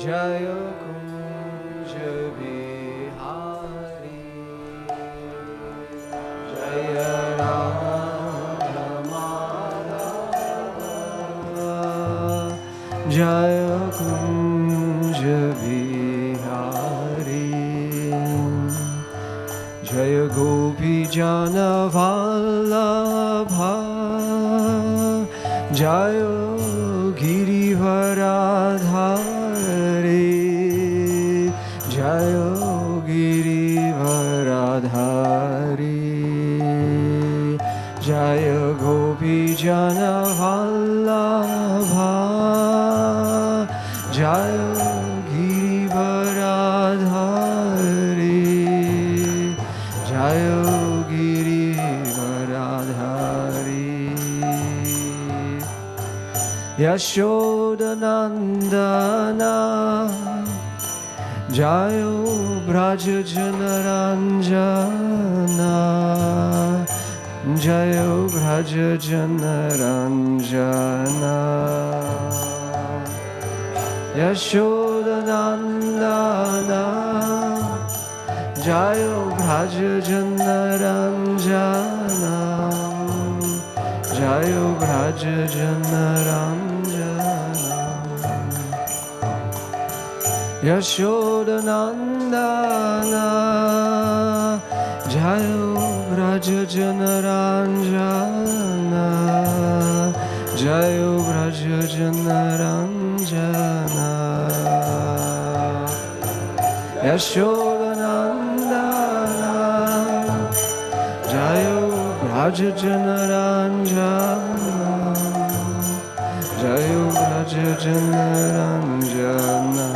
Jaya Kunja Bihari, Jaya Radha Madhava, Jaya Kunja Bihari, Jaya Gopi Jana Vallabha, Jaya Girivaradhari, Jaya Girivaradhari, Jaya Gopi Jana Vallabha, Jaya Girivaradhari, Jaya Girivaradhari, Yashodanandana, Jayo Braja Janaranjana, Jayo Braja Janaranjana, Yashodanandana, Jayo Braja Janaranjana, Jayo Braja Janaranjana, Yashodanandana, Jayo Braja Janaranjana, Jayo Braja Janaranjana, Yashodanandana, Jayo Braja Janaranjana, Jayo Braja Janaranjana,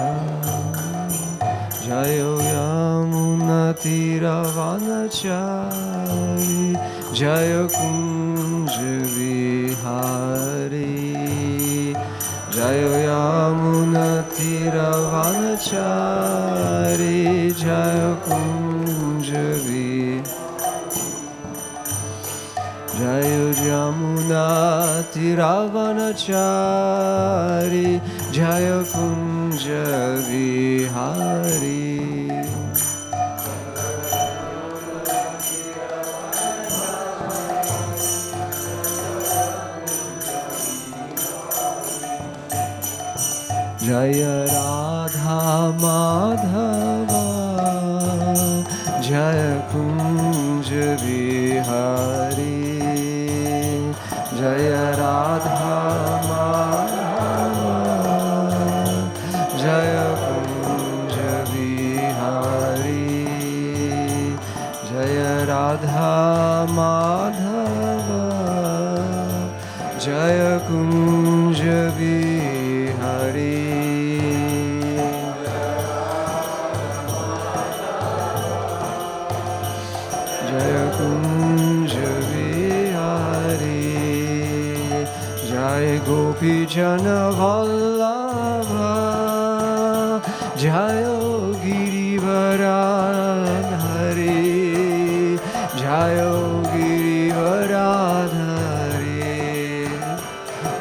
Jayo Yamuna Tiravanachari, Jaya Kunja Vihari, Jayo Yamuna Tiravanachari, Jaya Kunja Vihari, Jayo Yamuna Tiravanachari, Jaya Kunja Vihari, Jaya Radha Madhava, Jaya Kunja Vihari, Jaya Radha Madhava, Jaya Kunja Vihari, Jaya Radha Madhava, Jaya Kunja Vihari, Jaya Kunja Vihari, Jaya Gopi Jana Vallabha, Jaya Girivaradhari, Jaya Girivaradhari,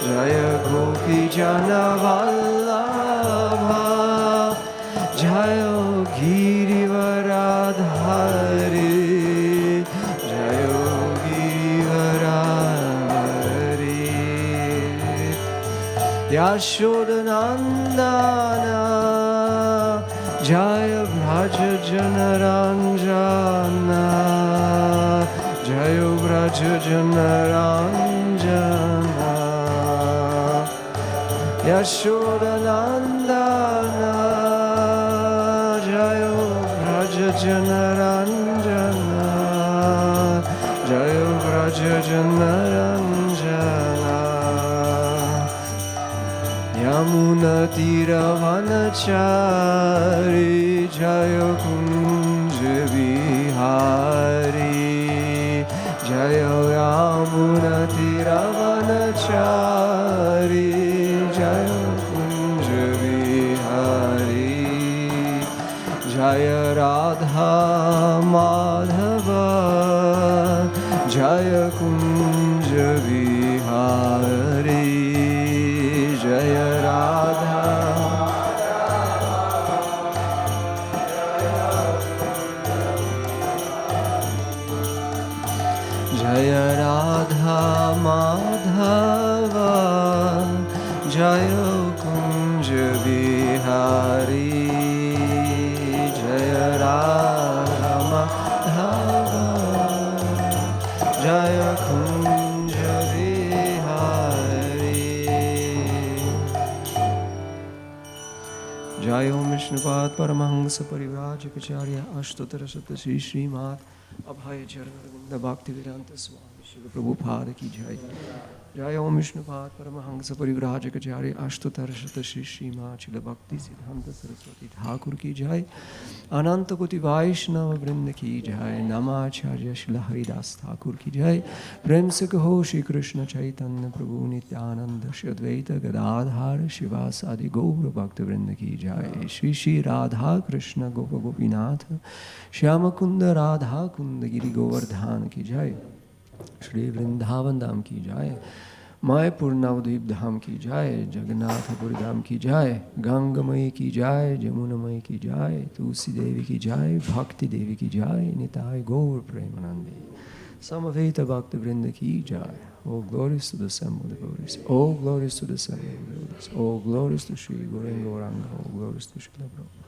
Jaya Gopi Jana Vallabha, Jaya Girivaradhari, Yashodanandana, Jaya Braja Janaranjana, Jaya Braja Janaranjana, Yashodanandana, Jaya Braja Janaranjana, Jaya Braja Janaranjana, Yamuna Tiravanachari, Jaya Kunja Vihari, Jaya Yamuna Tiravanachari, Jaya Kunja Vihari, Jaya Radha Madhava, Jaya Kunja Vihari, Jaya Radha Jaya Kunja Bihari Jaya Radha Madhava Jaya Kunja Bihari Jaya Om Vishnupad Paramahansa Parivrajacharya Ashtottara Shatasi Srimad Abhaya Charanarvinda Bhaktivedanta Swami Srila Prabhupada Ki Jai Jai Om Vishnupad Paramahansa Parivrajacharya Ashtottara Shatasi Srimad Srila Bhakti Siddhanta Saraswati Thakur Ki Jai Ananta Koti Vaishnava Vrinda Ki Jai Namacharya Srila Haridas Thakur Ki Jai Prem Se Kaho Shri Krishna Chaitanya Prabhu Nityananda Shri Advaita Gadadhar Shivasadi Gaura Bhakta Vrinda Ki Jai Shri Shri Radha Krishna Gopa Gopinath Shyama Kunda Radha Kunda Giri Govardhan Ki Jai Shri Vrindavan Dham Ki Jai Mayapur Navadvip Dham Ki Jai Jagannatapur Dham Ki Jai Ganga Mai Ki Jai Jamuna Mai Ki Jai Tulsi Devi Ki Jai Bhakti Devi Ki Jai Nitai Gaur Premanandi Samaveta Bhakta Vrinda Ki Jai. All glories to the assembled devotees. All glories to the assembled devotees. All glories to Shri Gauranga Gauranga. All glories to Shri Prabhupada.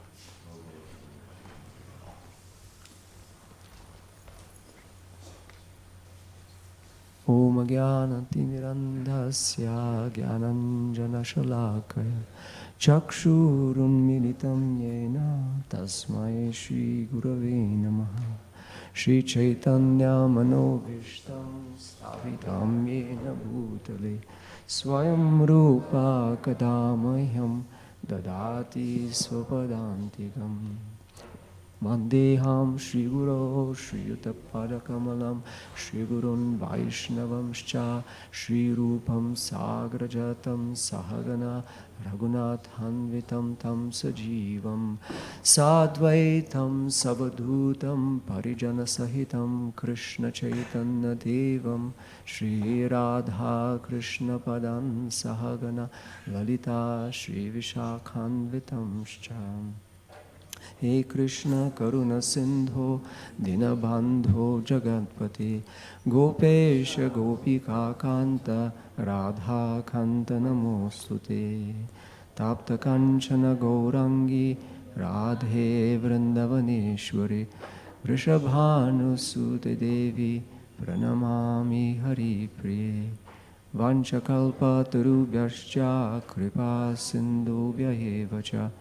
Om Jnanatimirandhasya Jnananjanashalakaya Chakshurunmilitam Yena Tasmai Shri Gurave Namaha Shri Chaitanya Manobhishtam Sthapitam Yena Bhutale Swayam Rupa Kadamahyam Dadati Swapadantikam Vandeham Shri Guru Shri Yuttapadakamalam Shri Gurun Vaishnavamscha Shri Rupam Sagrajatam Sahagana Raghunathanvitam Tam Sajivam Sadvaitam Savadhutam Parijana Sahitam Krishna Chaitanya Devam Shri Radha Krishna Padam Sahagana Lalita Shri Vishakhanvitamscha He Krishna Karuna Sindho Dinabandho Jagatpati Gopesha Gopika Kanta Radha Kanta Namostute Tapta Kanchana Gaurangi Radhe Vrindavaneshwari Vrishabhanu Sute Devi Pranamami Hari Priye Vanchakalpa Tarubhyascha Kripa Sindhubhyayevacha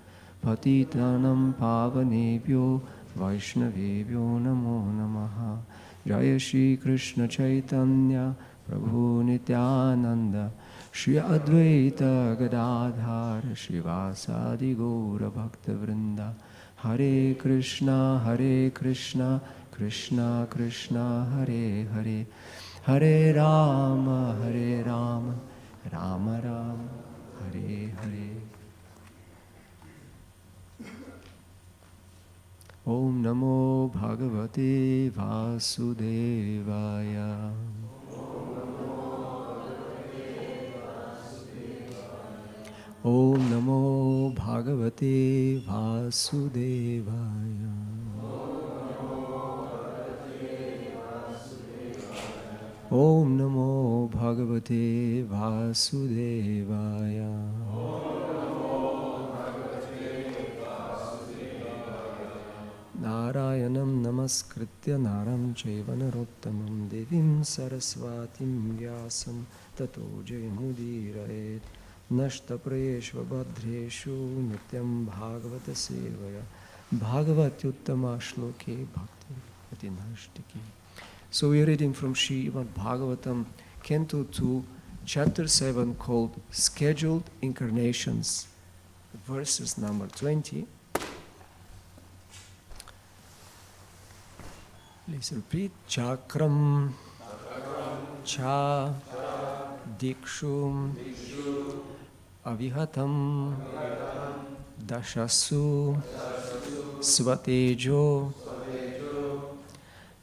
Patitanam Pavanebhyo Vaishnavebhyo Namo Namaha Jaya Shri Krishna Chaitanya Prabhu Nityananda Shri Advaita Gadadhar Shivasadi Gaura Bhakta Vrinda Hare Krishna Krishna Krishna Hare Hare Hare Rama Rama Rama Hare Hare Om Namo Bhagavate Vasudevaya. Om Namo Bhagavate Vasudevaya. Om Namo Bhagavate Vasudevaya. Narayanam Namaskritya Naram Chaiva Narottamam Devim Saraswatim Vyasam Tato Jayamudiraet Nashta Prayeshva Badreshu Nityam Bhagavata Sevaya Bhagavatyuttama Shloke Bhakti Atinashtiki. So we are reading from Srimad Bhagavatam, Canto 2, Chapter 7, called Scheduled Incarnations, verses number 20. Please repeat. Chakram Cha Dikshum Avihatam Dashasu Svatejo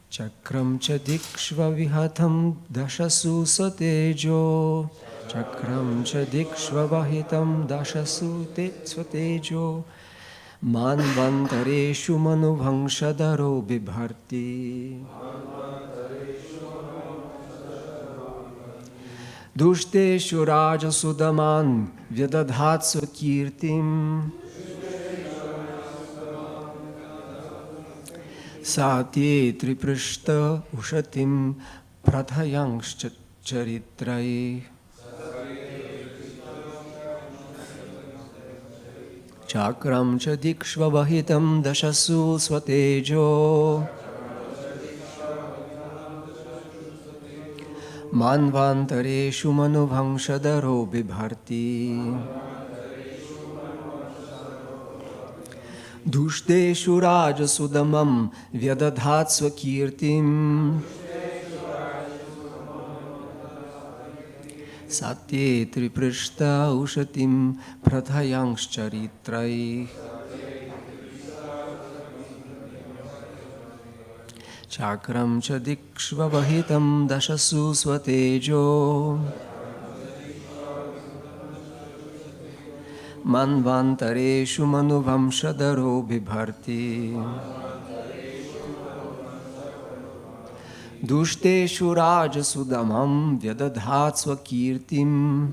Chakram Cha Dikshva Vihatam Dashasu Svatejo Chakram Cha Dikshva Vahitam Dashasu Svatejo Manvantareshu Manubhangshadaro Bibharti Dushteshu Rajasudaman Vyadadhatsu Kirtim Sati Triprishta Ushatim Prathayangsh Charitrai Chakram Chadikshvavahitam Dashasu Swatejo Manvantareshu Manubhangshadaro Bibharti Dushteshu Rajasudamam Vyadadhatsva Kirtim Satye Triprishta Ushatim Prathayangsh Charitrai Chakram Chadikshvavahitam Dashasu Swatejo Manvantareshu Manuvamshadaro Bibharti Dushteshu Rajasudamam Vyadadhatsva Kirtim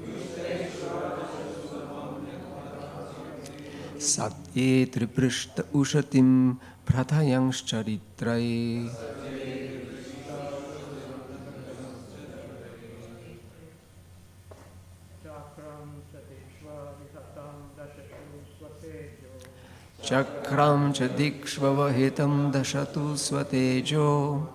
Satye Triprishta Ushatim Prathayangsh Charitrai Chakram Chadikshvavahitam Dashatu Swatejo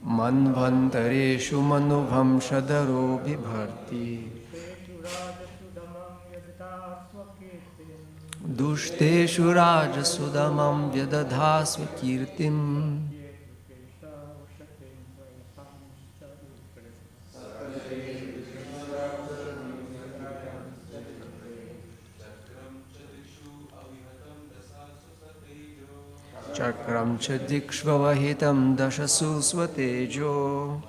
Manvantareshu Manubhamshadaro Bibharti Dushteshu Rajasudamam Vyadadhasva Kirtim Chakram Chadikshvavahitam Dashasu Swatejo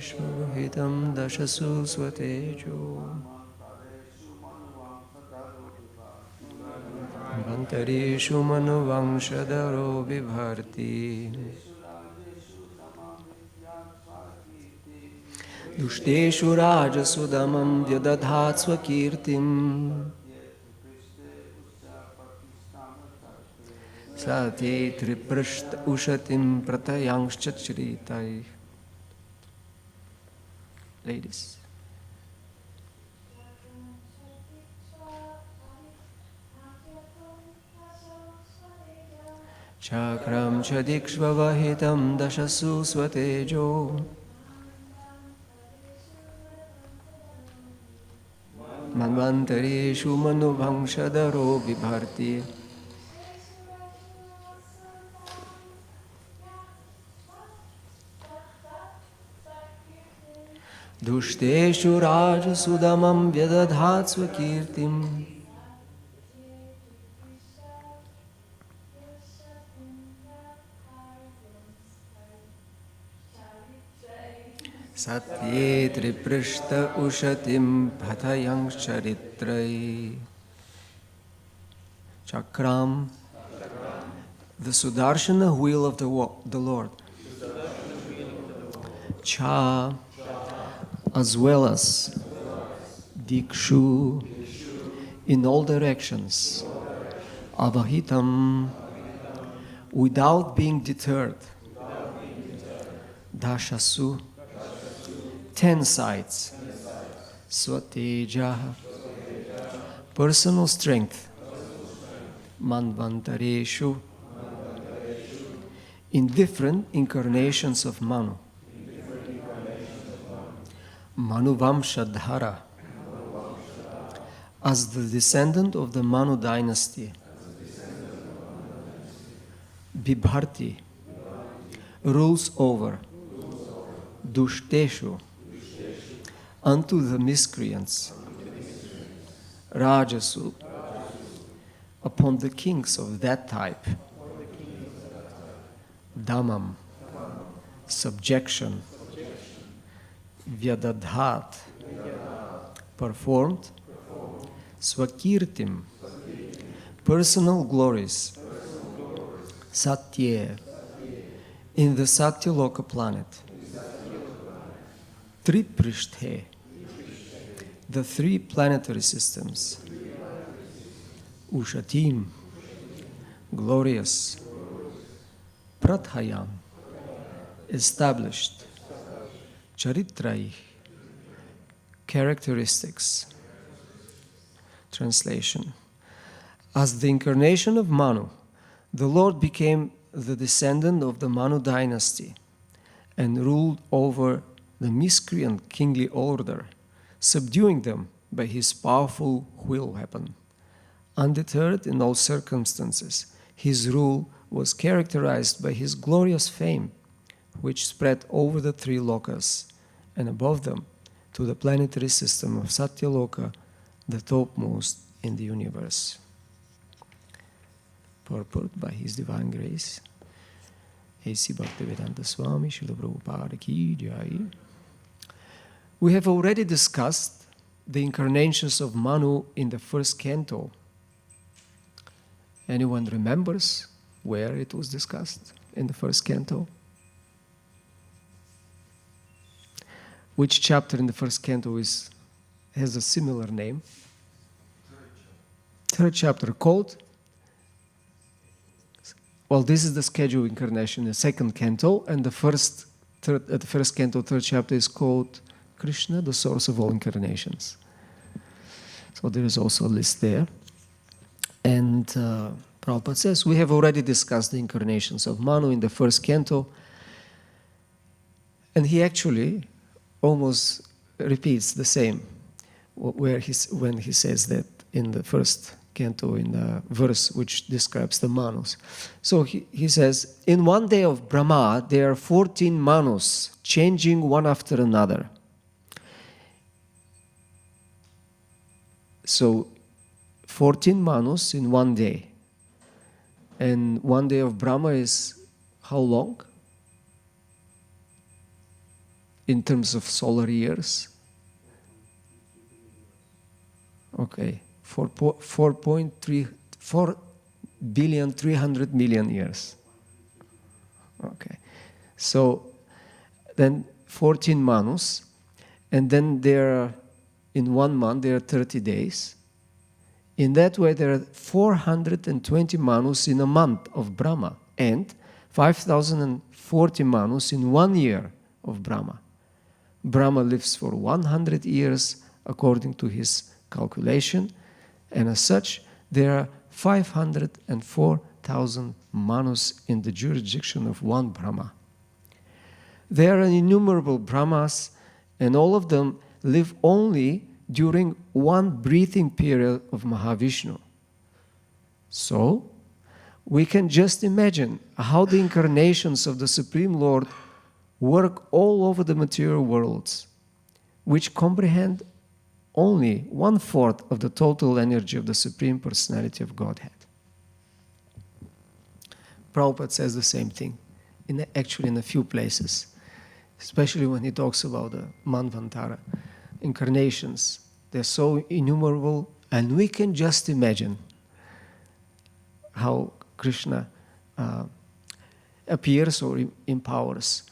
Shvavahitam Dashasu Swatejo Mantareshu Manuvangshadaro Bibharti Dushteshu Rajasudamam Vyadadhatsva Kirtim Sati Triprishta Ushatim Pratayangsh Chachritai. Ladies. Chakram Chadikshvavahitam Dashasu Swatejo Manvantareshu Manubhangshadaro Bibharti Dushteshu Rajasudamam Vyadadhatsva Kirtim Satye Triprishta Ushatim Pathayangsh Charitrai Chakram, the Sudarshana wheel of the Lord. Cha, as well as Dikshu, in all directions. Avahitam, without being deterred. Dashasu, 10 sides. Swateja, personal strength. Manvantareshu, in different incarnations of Manu. Manuvamshadhara, as the descendant of the Manu dynasty. Bibharti, rules over Dushteshu unto the miscreants, Rajasu, upon the kings of that type, Dhammam, subjection, Vyadadhat, performed, Swakirtim, personal glories, Satya, in the Satyaloka planet, Triprishthe, the three planetary systems, Ushatim, glorious, Prathayam, established, Charitrai, characteristics. Translation. As the incarnation of Manu, the Lord became the descendant of the Manu dynasty and ruled over the miscreant kingly order, subduing them by his powerful wheel weapon. Undeterred in all circumstances, his rule was characterized by his glorious fame, which spread over the three lokas and above them to the planetary system of Satyaloka, the topmost in the universe. Purport by His Divine Grace. A.C. Bhaktivedanta Swami Srila Prabhupada Ki Jai. We have already discussed the incarnations of Manu in the first canto. Anyone remembers where it was discussed in the first canto? Which chapter in the first canto has a similar name? Third chapter called? Well, this is the scheduled incarnation, the second canto, and the first canto, third chapter is called Krishna, the source of all incarnations. So there is also a list there. And Prabhupada says, we have already discussed the incarnations of Manu in the first canto, and he actually almost repeats the same when he says that in the first canto, in the verse which describes the Manus. So he says, in one day of Brahma, there are 14 Manus, changing one after another. So 14 Manus in one day. And one day of Brahma is how long? In terms of solar years? Okay, 4,300,000,000 years. Okay, so then 14 Manus, and then in 1 month there are 30 days. In that way there are 420 Manus in a month of Brahma, and 5,040 Manus in 1 year of Brahma. Brahma lives for 100 years according to his calculation, and as such, there are 504,000 Manus in the jurisdiction of one Brahma. There are innumerable Brahmas, and all of them live only during one breathing period of Mahavishnu. So, we can just imagine how the incarnations of the Supreme Lord work all over the material worlds, which comprehend only 1/4 of the total energy of the Supreme Personality of Godhead. Prabhupada says the same thing, actually in a few places, especially when he talks about the Manvantara incarnations. They're so innumerable, and we can just imagine how Krishna appears or empowers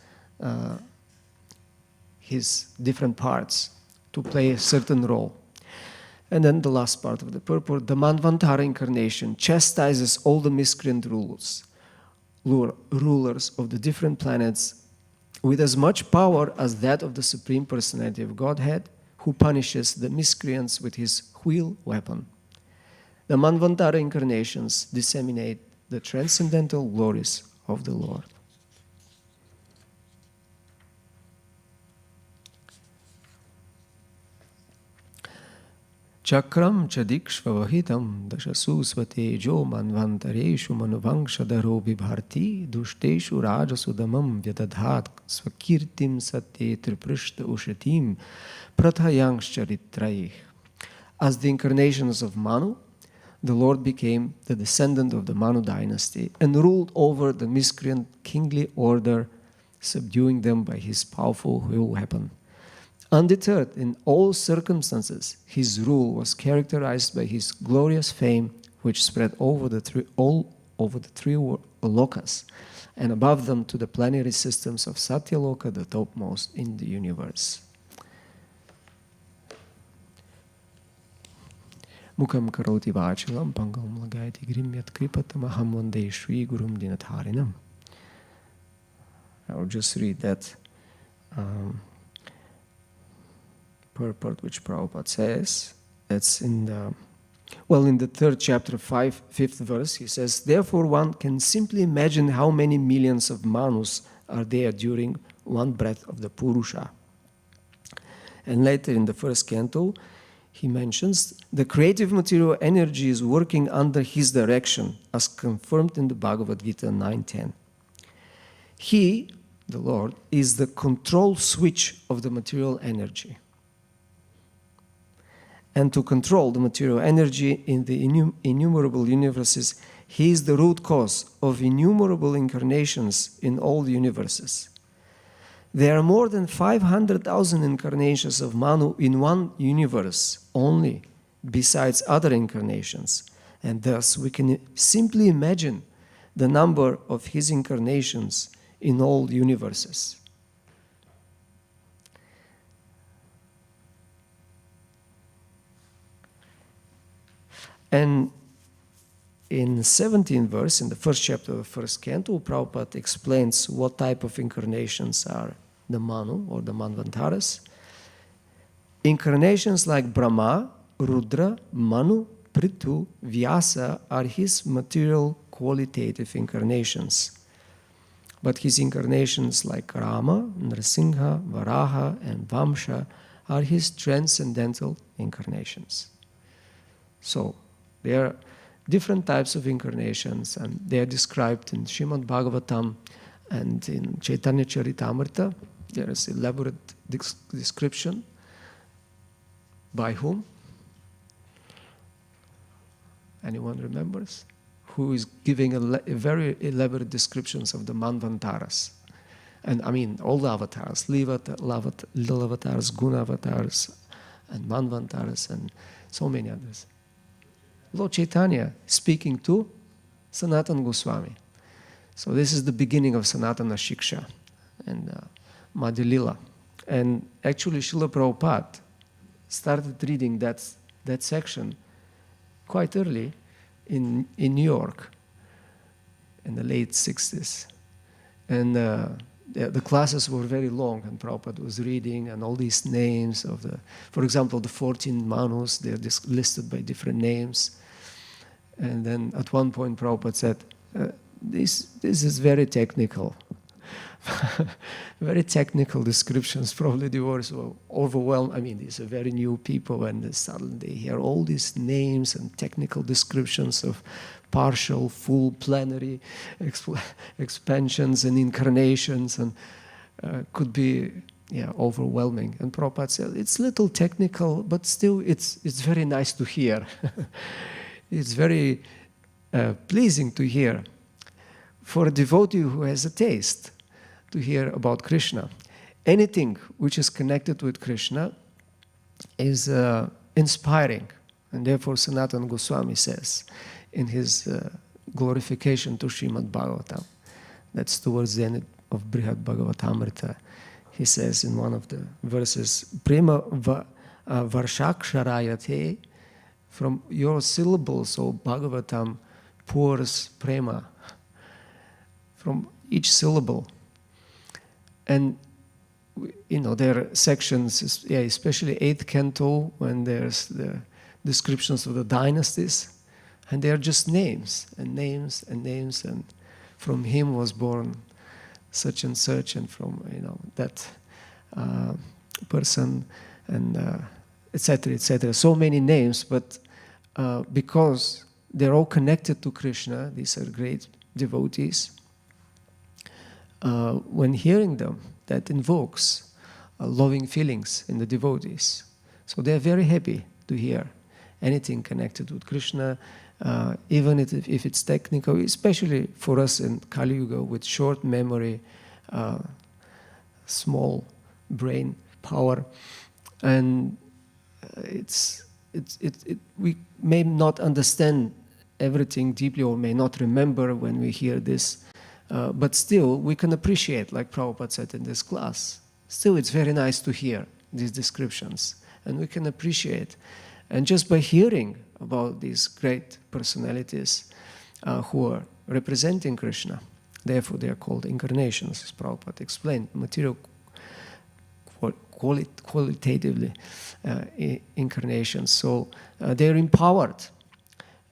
his different parts to play a certain role. And then the last part of the purport, the Manvantara incarnation chastises all the miscreant rulers of the different planets with as much power as that of the Supreme Personality of Godhead, who punishes the miscreants with his wheel weapon. The Manvantara incarnations disseminate the transcendental glories of the Lord. Chakram chadikshvavahitam dashasusvatejo manvantareshu manuvangshadaro vibharti dushteshu rajasudamam vyadadhat svakirtim satye triprishta ushatim prathayanshcharitraih. As the incarnations of Manu, the Lord became the descendant of the Manu dynasty and ruled over the miscreant kingly order, subduing them by his powerful will weapon. Undeterred in all circumstances, his rule was characterized by his glorious fame, which spread over all over the three lokas, and above them to the planetary systems of Satyaloka, the topmost in the universe. Mukam karoti vachalam pangam lagayati grimyat kripatam aham vande shri gurum dinatharinam. I'll just read that purport which Prabhupada says. That's in the third chapter, fifth verse. He says, therefore one can simply imagine how many millions of Manus are there during one breath of the Purusha. And later in the first canto, he mentions the creative material energy is working under his direction, as confirmed in the Bhagavad Gita 9.10. He, the Lord, is the control switch of the material energy. And to control the material energy in the innumerable universes, he is the root cause of innumerable incarnations in all the universes. There are more than 500,000 incarnations of Manu in one universe only, besides other incarnations. And thus we can simply imagine the number of his incarnations in all universes. And in 17th verse, in the first chapter of the first canto, Prabhupada explains what type of incarnations are the Manu or the Manvantaras. Incarnations like Brahma, Rudra, Manu, Prithu, Vyasa are his material qualitative incarnations. But his incarnations like Rama, Nrsimha, Varaha, and Vamsha are his transcendental incarnations. So, there are different types of incarnations, and they are described in Srimad Bhagavatam and in Chaitanya Charitamrita. There is elaborate description. By whom? Anyone remembers? Who is giving a very elaborate descriptions of the Manvantaras? And I mean, all the avatars, Lila avatars, Guna avatars, and Manvantaras, and so many others. Lord Chaitanya speaking to Sanatana Goswami. So this is the beginning of Sanatana Shiksha and Madhya Lila. And actually Srila Prabhupada started reading that section quite early in New York in the late 60s. And the classes were very long, and Prabhupada was reading, and all these names of for example, the 14 Manus, they're listed by different names. And then at one point Prabhupada said, this is very technical. Very technical descriptions. Probably they were so overwhelmed. I mean, these are very new people, and suddenly they hear all these names and technical descriptions of partial, full, plenary expansions and incarnations, and could be overwhelming. And Prabhupada said, it's little technical, but still it's very nice to hear. It's very pleasing to hear for a devotee who has a taste to hear about Krishna. Anything which is connected with Krishna is inspiring. And therefore Sanatana Goswami says in his glorification to Srimad Bhagavatam, that's towards the end of Brihad Bhagavatamrita, he says in one of the verses, Prema varshaksharayate, from your syllables, O Bhagavatam, pours prema from each syllable. And there are sections, especially 8th canto, when there's the descriptions of the dynasties, and they are just names and names and names, and from him was born such and such, and from that person, and etc., etc. So many names, but because they're all connected to Krishna, these are great devotees. When hearing them, that invokes loving feelings in the devotees. So they're very happy to hear anything connected with Krishna, even if it's technical, especially for us in Kali Yuga with short memory, small brain power, and we may not understand everything deeply or may not remember when we hear this, but still we can appreciate, like Prabhupada said in this class. Still, it's very nice to hear these descriptions, and we can appreciate. And just by hearing about these great personalities who are representing Krishna, therefore they are called incarnations, as Prabhupada explained, material qualitatively incarnations. So they're empowered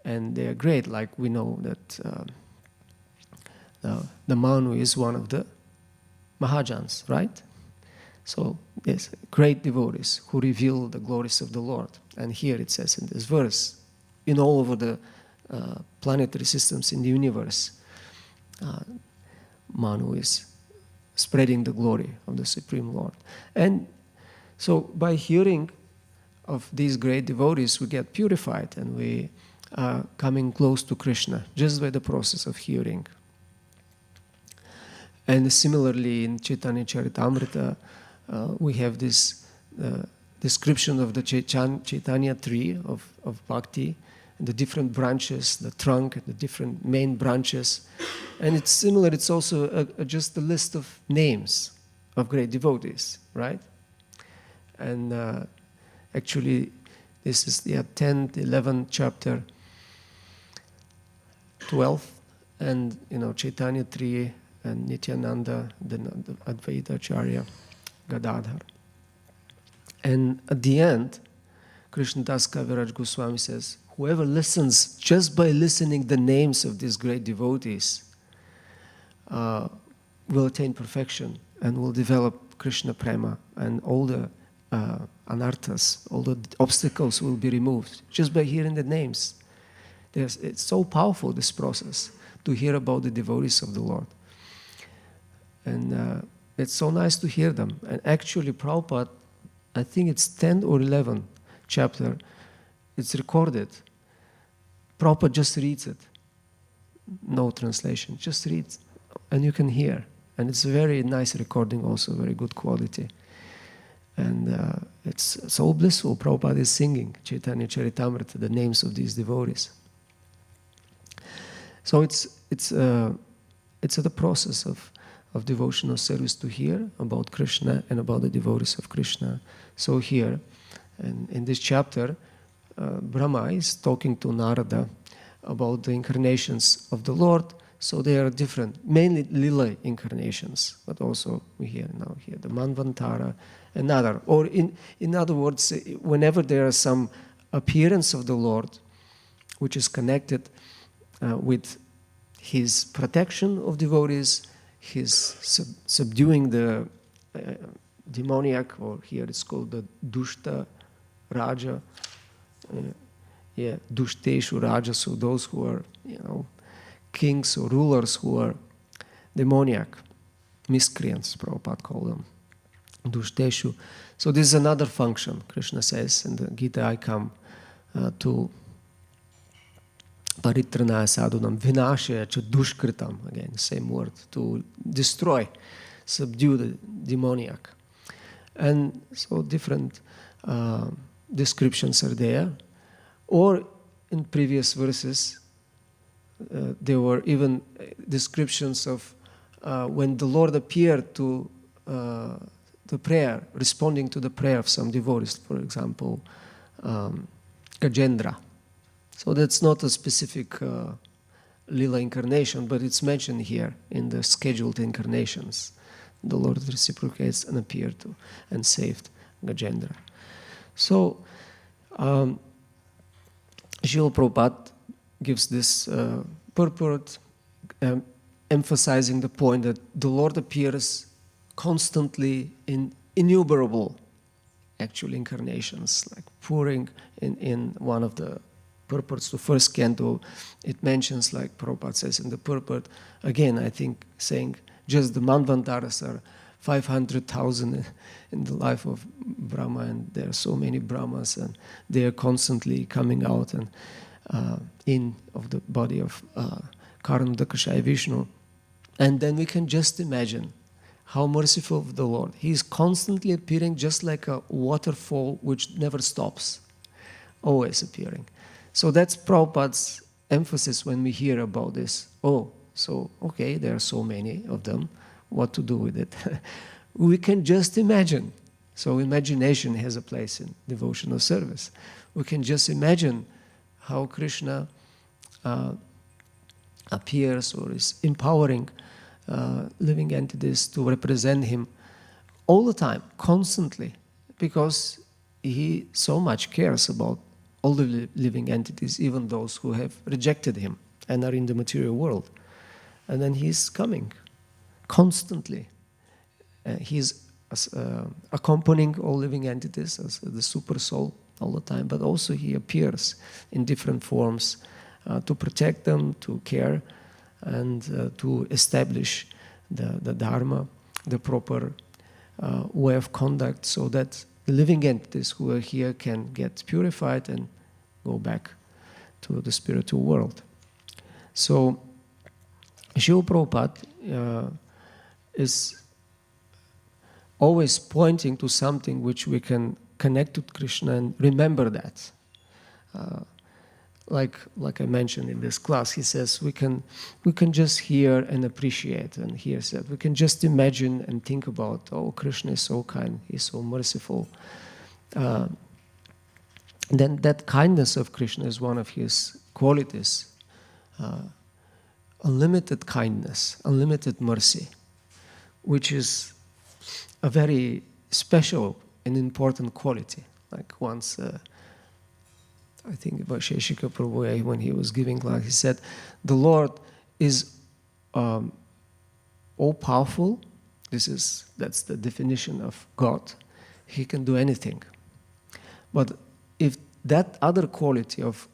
and they're great, like we know that the Manu is one of the Mahajans, right? So yes, great devotees who reveal the glories of the Lord. And here it says in this verse, in all over the planetary systems in the universe, Manu is spreading the glory of the Supreme Lord. And so by hearing of these great devotees, we get purified and we are coming close to Krishna just by the process of hearing. And similarly in Chaitanya Charitamrita, we have this description of the Chaitanya tree of Bhakti, and the different branches, the trunk, and the different main branches. And it's similar, it's also just a list of names of great devotees, right? And actually, this is the 10th, 11th chapter, 12th, and Chaitanya tree and Nityananda, the Advaita Acharya, Gadadhar. And at the end, Krishnadas Kaviraj Goswami says, whoever listens, just by listening the names of these great devotees, will attain perfection and will develop Krishna prema, and all the anarthas, all the obstacles will be removed just by hearing the names. It's so powerful, this process, to hear about the devotees of the Lord. And it's so nice to hear them. And actually, Prabhupada, I think it's 10 or 11 chapter, it's recorded. Prabhupada just reads it. No translation, just reads. And you can hear. And it's a very nice recording also, very good quality. And it's so blissful. Prabhupada is singing Chaitanya Charitamrita, the names of these devotees. So it's a process of devotional service to hear about Krishna and about the devotees of Krishna. So here, and in this chapter, Brahma is talking to Narada about the incarnations of the Lord. So they are different, mainly Lila incarnations, but also we hear now here the Manvantara and other. Or in other words, whenever there is some appearance of the Lord, which is connected with his protection of devotees, his subduing the demoniac, or here it's called the Dushta Raja, Dushteshu Raja, so those who are, kings or rulers who are demoniac, miscreants, Prabhupada called them, Dushteshu. So this is another function. Krishna says in the Gita, I come to paritranaya sadhunam vinashaya cha dushkritam, again, same word, to destroy, subdue the demoniac. And so different descriptions are there. Or in previous verses, there were even descriptions of when the Lord appeared to the prayer, responding to the prayer of some devotees, for example, Gajendra. So that's not a specific Lila incarnation, but it's mentioned here in the scheduled incarnations. The Lord reciprocates and appeared to and saved Gajendra. So, Srila Prabhupada gives this purport, emphasizing the point that the Lord appears constantly in innumerable actual incarnations, like pouring in one of the purports to first canto. It mentions, like Prabhupada says in the purport, again, I think, saying just the Manvantaras are 500,000 in the life of Brahma, and there are so many Brahmas, and they are constantly coming out and in of the body of Karanodakashaya Vishnu. And then we can just imagine how merciful of the Lord. He is constantly appearing, just like a waterfall which never stops, always appearing. So that's Prabhupada's emphasis when we hear about this. Oh, so, okay, there are so many of them. What to do with it? We can just imagine. So imagination has a place in devotional service. We can just imagine how Krishna appears or is empowering living entities to represent him all the time, constantly, because he so much cares about all the living entities, even those who have rejected him and are in the material world. And then he's coming constantly. He's accompanying all living entities as the super soul all the time, but also he appears in different forms to protect them, to care, and to establish the dharma, the proper way of conduct, so that the living entities who are here can get purified and go back to the spiritual world. So Srila Prabhupada is always pointing to something which we can connect to Krishna and remember that. Like I mentioned in this class, he says we can just hear and appreciate, and here said we can just imagine and think about, oh, Krishna is so kind, he's so merciful. Then that kindness of Krishna is one of his qualities. Unlimited kindness, unlimited mercy, which is a very special and important quality. Like once, I think Vaisheshika Prabhu, when he was giving class, he said, the Lord is all-powerful. That's the definition of God. He can do anything. But if that other quality of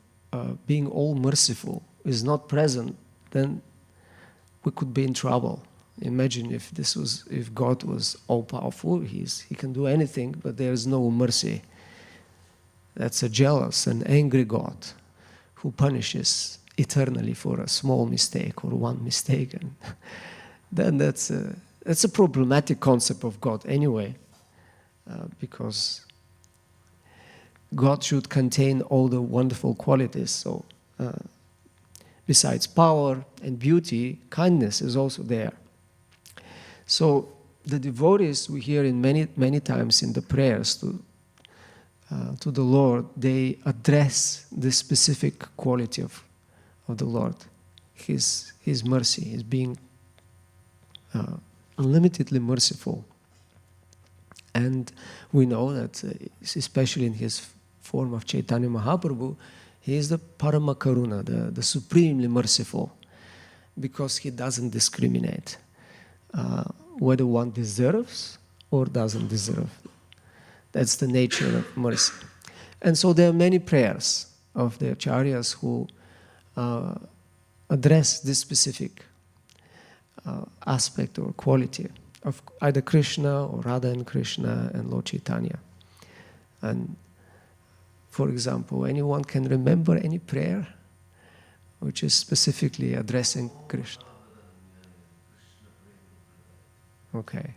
being all-merciful is not present, then we could be in trouble. Imagine if God was all-powerful, he can do anything, but there is no mercy. That's a jealous and angry God who punishes eternally for a small mistake or one mistake. And then that's a problematic concept of God anyway, because God should contain all the wonderful qualities. So besides power and beauty, kindness is also there. So the devotees, we hear in many times in the prayers to the Lord, they address the specific quality of the Lord, His mercy, His being unlimitedly merciful. And we know that, especially in His form of Chaitanya Mahaprabhu, He is the Parama Karuna, the supremely merciful, because He doesn't discriminate whether one deserves or doesn't deserve. That's the nature of mercy. And so there are many prayers of the acharyas who address this specific aspect or quality of either Krishna or Radha and Krishna and Lord Chaitanya. And for example, anyone can remember any prayer which is specifically addressing Krishna? Okay.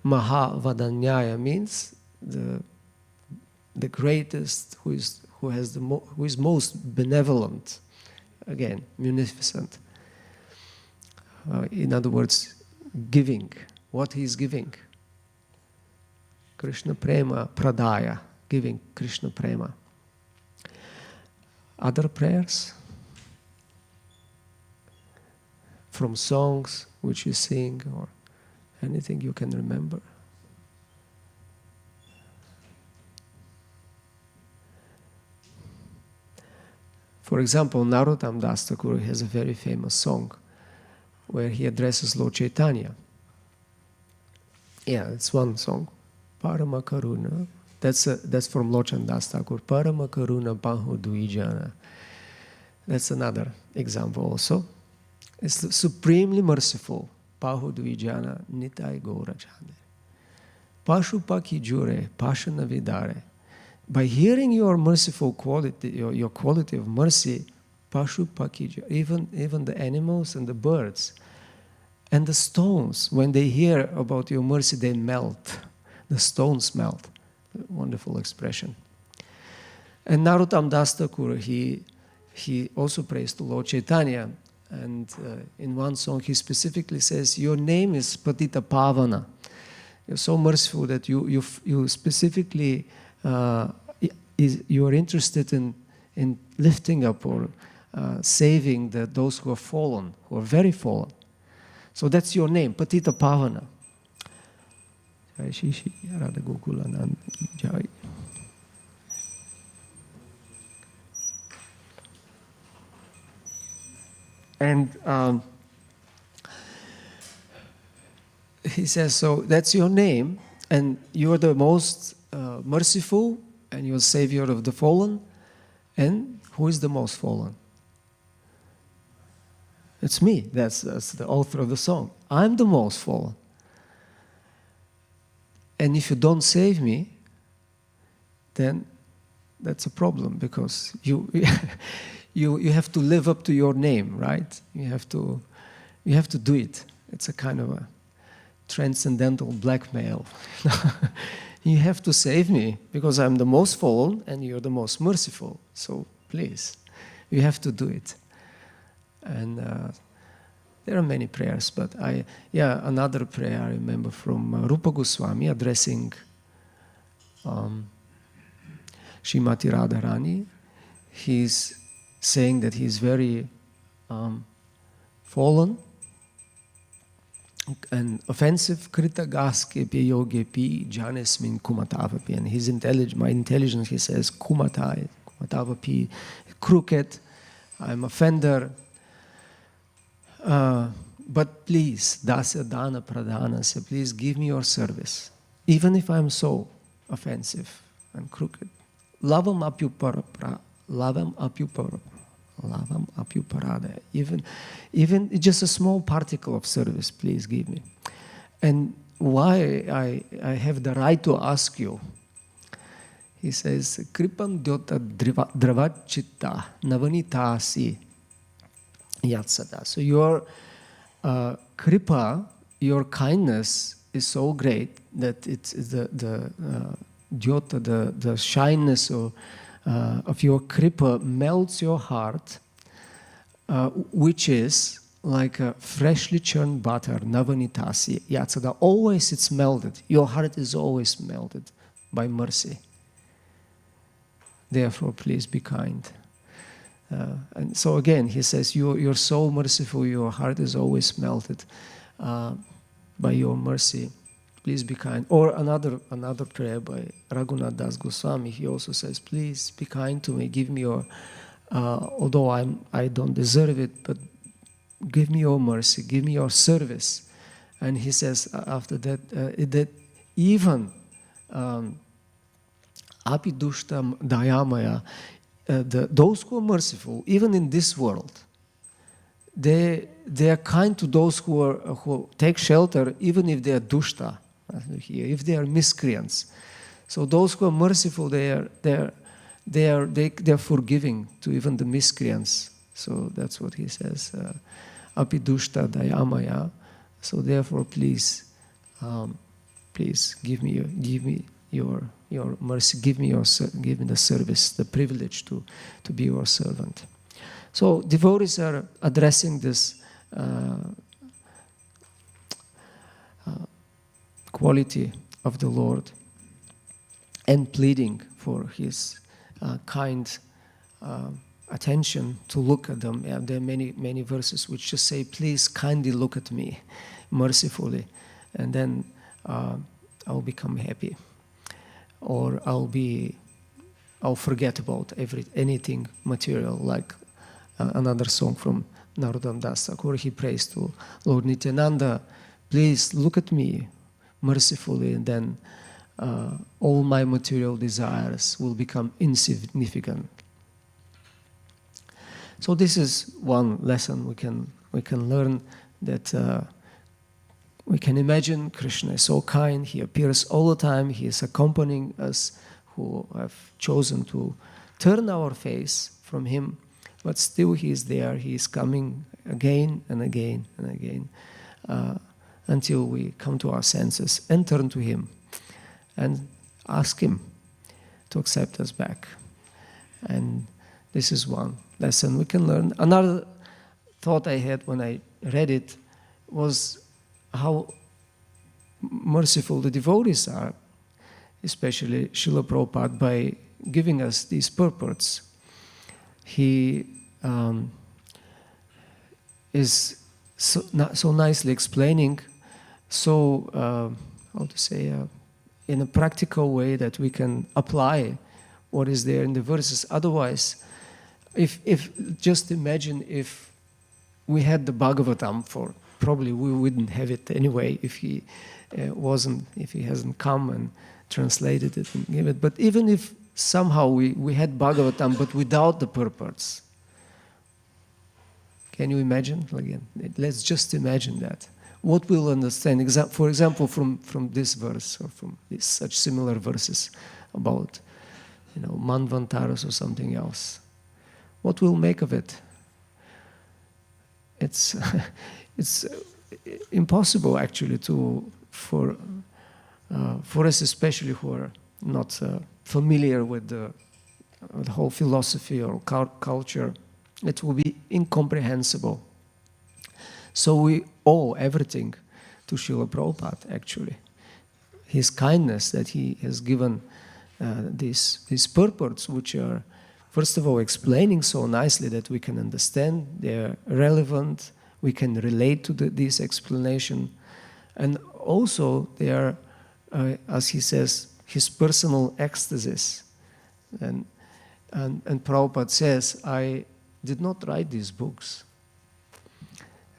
Mahavadanyaya means the greatest, who is most benevolent, again, munificent. In other words, giving. What he is giving? Krishna Prema Pradaya, giving Krishna Prema. Other prayers? From songs which you sing, or anything you can remember? For example, Narottam Das Thakur has a very famous song where he addresses Lord Chaitanya. Yeah, it's one song. Parama Karuna. That's from Lochan Das Thakur. Parama Karuna Bahu Duijana. That's another example also. It's supremely merciful. Bahu Duijana Nitai Gaura Chande. Pashupaki Jure, Pashana Vidare. By hearing your merciful quality, your quality of mercy, Pashupaki Jure, even the animals and the birds and the stones, when they hear about your mercy, they melt. The stones melt. Wonderful expression. And Narottam Das Thakur, he also prays to Lord Chaitanya. And in one song, he specifically says, your name is Patita Pavana. You're so merciful that you specifically, you are interested in lifting up or saving those who are fallen, who are very fallen. So that's your name, Patita Pavana. Jai Shri Shri Radha Gokulanand Jai. And he says, so that's your name, and you're the most merciful, and you're savior of the fallen. And who is the most fallen? It's me. That's the author of the song. I'm the most fallen. And if you don't save me, then that's a problem, because you have to live up to your name, right? You have to do it. It's a kind of a transcendental blackmail. You have to save me because I'm the most fallen and you're the most merciful. So please, you have to do it. And there are many prayers, but another prayer I remember from Rupa Goswami addressing Srimati Radharani. He's saying that he's very fallen and offensive. Krita gaskepi yogepi janesmin kumatavapi. And his my intelligence, he says, kumatavapi, crooked, I'm offender. But please, dasya dana pradhana, say, please give me your service, even if I'm so offensive and crooked. Lavam apyuparada. Even just a small particle of service, please give me. And why I have the right to ask you, he says, Kripam dyota dravachitta navanitasi yatsada. So your kripa, your kindness is so great that it's the dyota, the shyness of your kripa melts your heart, which is like a freshly churned butter, navanitasi yatsada. Always it's melted. Your heart is always melted by mercy. Therefore, please be kind. And so again, he says, you're so merciful, your heart is always melted by your mercy. Please be kind. Or another prayer by Raghunath Das Goswami, he also says, please be kind to me, give me your, although I don't deserve it, but give me your mercy, give me your service. And he says after that, that even apidushtam dayamaya, those who are merciful, even in this world, they are kind to those who take shelter, even if they are dushta, if they are miscreants. So those who are merciful, they are forgiving to even the miscreants. So that's what he says. Api dushta dayamaya. So therefore, please give me your mercy, give me the service, the privilege to be your servant. So devotees are addressing this quality of the Lord and pleading for his kind attention to look at them. There are many verses which just say, please kindly look at me mercifully, and then I'll become happy. Or I'll forget about anything material, like another song from Narottam Das Thakur. He prays to Lord Nityananda, please look at me mercifully, and then all my material desires will become insignificant. So this is one lesson we can learn, that we can imagine Krishna is so kind, he appears all the time, he is accompanying us who have chosen to turn our face from him, but still he is there, he is coming again and again and again, until we come to our senses and turn to him and ask him to accept us back. And this is one lesson we can learn. Another thought I had when I read it was how merciful the devotees are, especially Srila Prabhupada, by giving us these purports. He is so nicely explaining, in a practical way that we can apply what is there in the verses. Otherwise, if just imagine if we had the Bhagavatam, probably we wouldn't have it anyway if he hasn't come and translated it and give it. But even if somehow we had Bhagavatam but without the purports, can you imagine? Again, let's just imagine that. What we'll understand, for example, from this verse or from such similar verses about, Manvantaras or something else. What we'll make of it? It's impossible actually for us, especially who are not familiar with the whole philosophy or culture. It will be incomprehensible. So we owe everything to Srila Prabhupada, actually. His kindness that he has given these purports, which are, first of all, explaining so nicely that we can understand, they're relevant, we can relate to this explanation, and also they are, as he says, his personal ecstasies. And Prabhupada says, I did not write these books.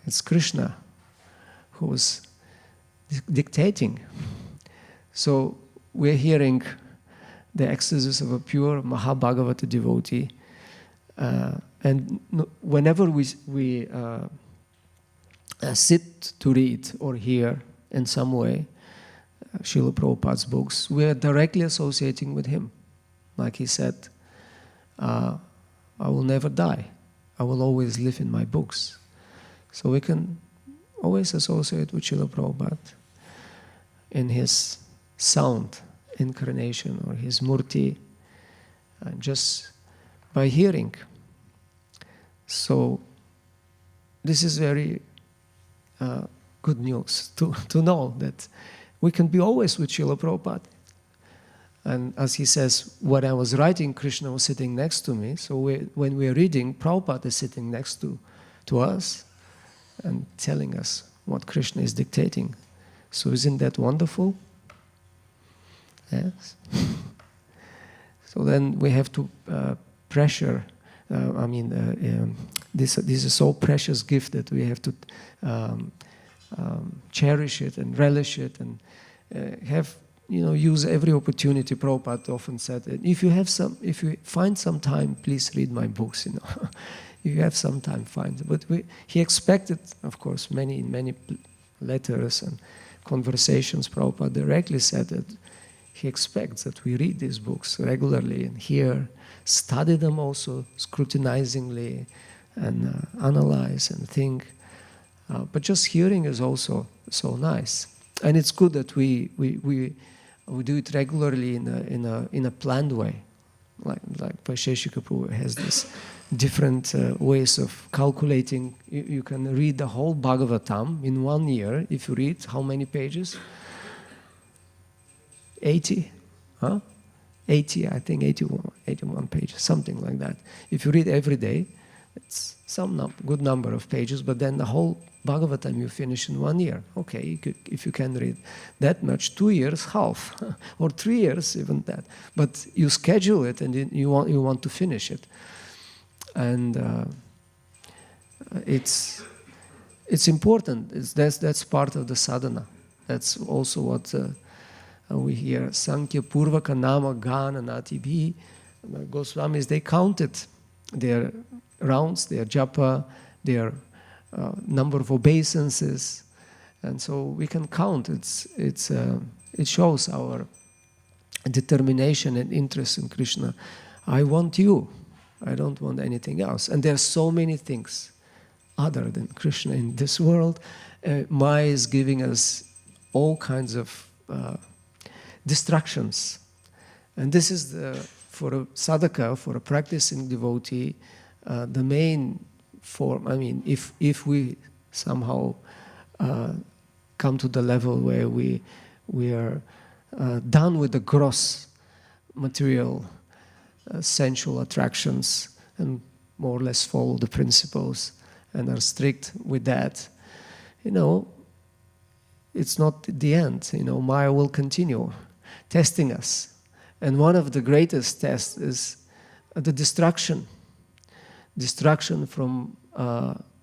It's Krishna who was dictating. So we're hearing the ecstasies of a pure Mahabhagavata devotee. And whenever we sit to read or hear in some way Srila Prabhupada's books, we are directly associating with him. Like he said, I will never die. I will always live in my books. So we can always associate with Srila Prabhupada in his sound incarnation or his murti, just by hearing. So this is very good news to know that we can be always with Srila Prabhupada. And as he says, when I was writing, Krishna was sitting next to me. So when we're reading, Prabhupada is sitting next to us and telling us what Krishna is dictating. So isn't that wonderful? Yes. So then we have to pressure. This is so precious gift that we have to cherish it and relish it and use every opportunity. Prabhupada often said, if you find some time, please read my books. If you have some time, find. But he expected, of course, many letters and conversations. Prabhupada directly said that he expects that we read these books regularly and hear, study them also scrutinizingly, and analyze and think. But just hearing is also so nice, and it's good that we do it regularly in a planned way, like Vaisheshika Prabhu has this different ways of calculating. You can read the whole Bhagavatam in 1 year if you read how many pages? 80? Huh? 80, I think 81 pages, something like that. If you read every day, it's some good number of pages, but then the whole Bhagavatam you finish in 1 year. Okay, if you can read that much, 2 years, half, or 3 years, even that. But you schedule it and you want to finish it. And it's important. That's part of the sadhana. That's also what We hear Sankhya Purvaka Nama Gana Natibhi. Goswamis, they counted their rounds, their japa, their number of obeisances. And so we can count. It shows our determination and interest in Krishna. I want you. I don't want anything else. And there are so many things other than Krishna in this world. Maya is giving us all kinds of distractions. And this is, for a sadhaka, for a practicing devotee, the main form. I mean, if we somehow come to the level where we are done with the gross material sensual attractions and more or less follow the principles and are strict with that, it's not the end. Maya will continue testing us. And one of the greatest tests is the distraction from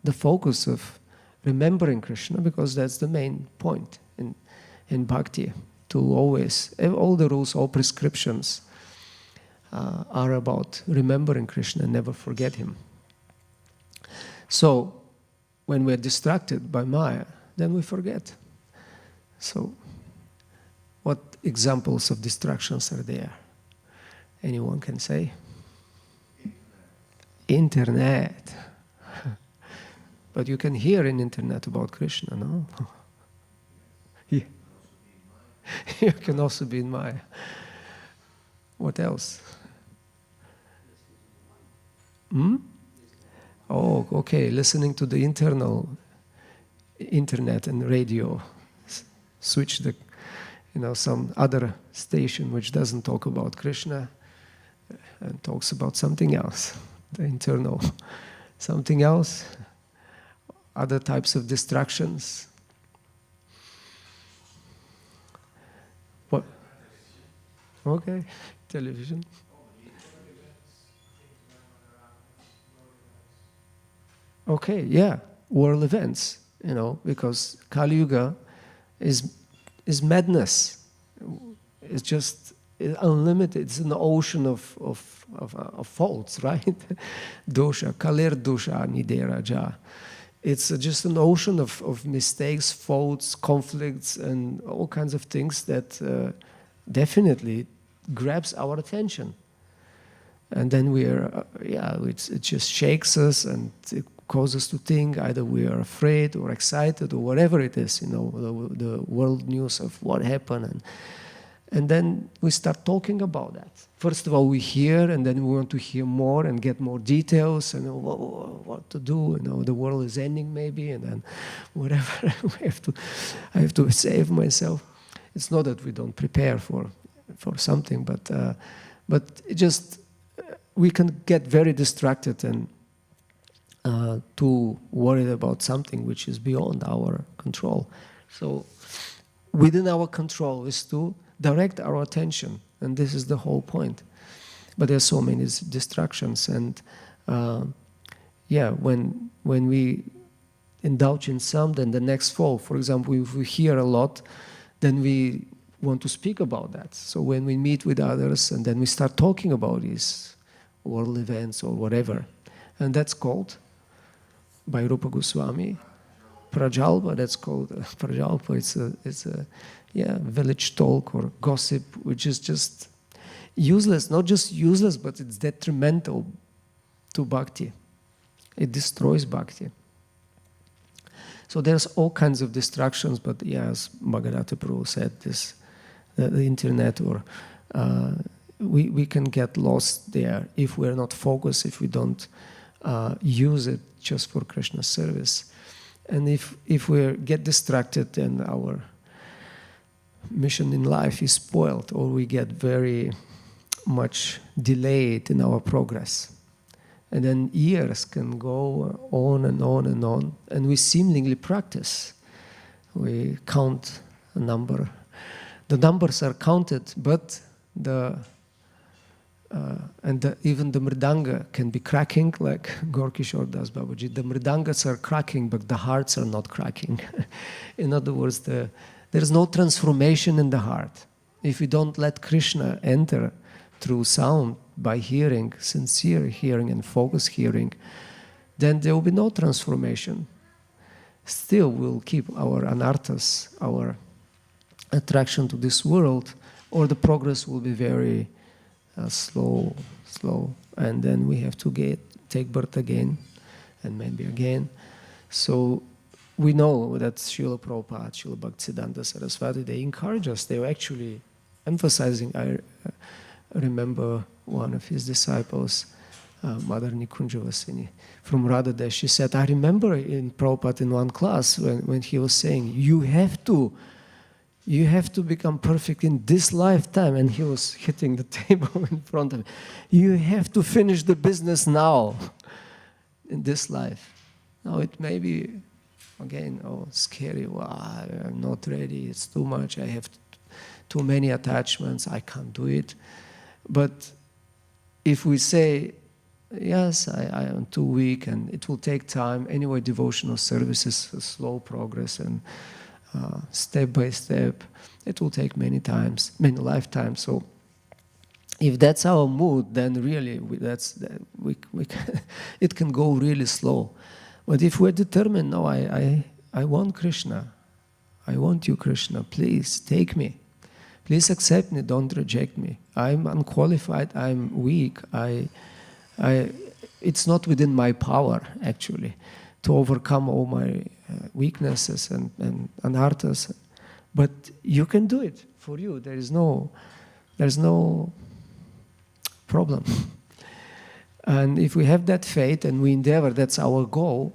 the focus of remembering Krishna, because that's the main point in bhakti, to always, all the rules, all prescriptions are about remembering Krishna and never forget him. So when we're distracted by Maya, then we forget. So what examples of distractions are there? Anyone can say? Internet. But you can hear in internet about Krishna, no? Yeah. You can also be in Maya. What else? Oh, okay. Listening to the internal internet and radio. Switch the, some other station which doesn't talk about Krishna and talks about something else. The internal. Something else. Other types of distractions. What? Okay. Television. Okay, yeah. World events, because Kali Yuga is madness. It's just unlimited. It's an ocean of faults, right? Dosha, kaler dosha nideraja. It's just an ocean of mistakes, faults, conflicts, and all kinds of things that definitely grabs our attention. And then it just shakes us and it causes us to think either we are afraid or excited or whatever it is, the world news of what happened. And then we start talking about that. First of all, we hear, and then we want to hear more and get more details and what to do. The world is ending maybe, and then whatever. I have to save myself. It's not that we don't prepare for something, but it just we can get very distracted and too worried about something which is beyond our control. So within our control is to direct our attention, and this is the whole point. But there's so many distractions, and when we indulge in some, then the next fall. For example, if we hear a lot, then we want to speak about that. So when we meet with others, and then we start talking about these world events or whatever, and that's called, by Rupa Goswami, Prajalpa. That's called Prajalpa. It's a village talk or gossip, which is just useless. Not just useless, but it's detrimental to bhakti. It destroys bhakti. So there's all kinds of distractions, but as Bhagavata Prabhu said, the internet or we can get lost there if we're not focused, if we don't use it just for Krishna's service. And if we get distracted, then our mission in life is spoiled, or we get very much delayed in our progress. And then years can go on and on and on, and we seemingly practice. We count a number. The numbers are counted, but even the mridanga can be cracking, like Gorkishore Das Babaji. The mridangas are cracking, but the hearts are not cracking. In other words, there's no transformation in the heart. If we don't let Krishna enter through sound by hearing, sincere hearing and focused hearing, then there will be no transformation. Still, we'll keep our anarthas, our attraction to this world, or the progress will be very slow, and then we have to take birth again, and maybe again. So we know that Srila Prabhupada, Srila Bhaktivedanta Saraswati, they encourage us. They were actually emphasizing. I remember one of his disciples, Mother Nikunjavasini, from Radhadesh. She said, I remember in Prabhupada in one class when he was saying, you have to become perfect in this lifetime. And he was hitting the table in front of me. You have to finish the business now, in this life. Now it may be, again, scary. Wow, I'm not ready. It's too much. I have too many attachments. I can't do it. But if we say, yes, I am too weak and it will take time. Anyway, devotional service is a slow progress, and step by step, it will take many lifetimes. So if that's our mood, then really it can go really slow. But if we're determined, no, I want Krishna. I want you, Krishna. Please take me. Please accept me. Don't reject me. I'm unqualified. I'm weak. It's not within my power, actually, to overcome all my weaknesses and anarthas. But you can do it for you. There's no problem. And if we have that faith and we endeavor, that's our goal,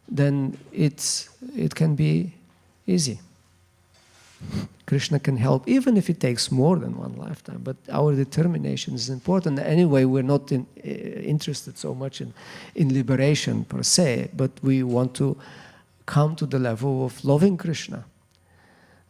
then it can be easy. Krishna can help, even if it takes more than one lifetime. But our determination is important. Anyway, we're not interested so much in liberation per se, but we want to come to the level of loving Krishna.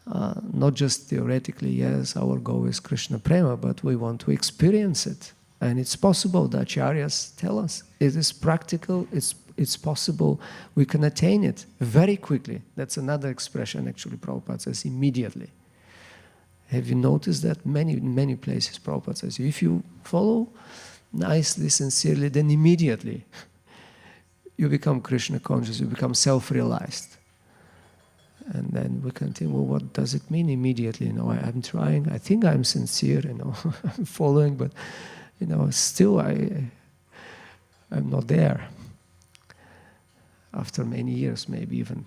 Not just theoretically, yes, our goal is Krishna Prema, but we want to experience it. And it's possible. The acharyas tell us it is practical, it's possible. We can attain it very quickly. That's another expression, actually, Prabhupada says, immediately. Have you noticed that? Many places Prabhupada says, if you follow nicely, sincerely, then immediately you become Krishna conscious, you become self-realized. And then we can think, well, what does it mean immediately? I'm trying, I think I'm sincere, I'm following, but still I'm not there. After many years, maybe even.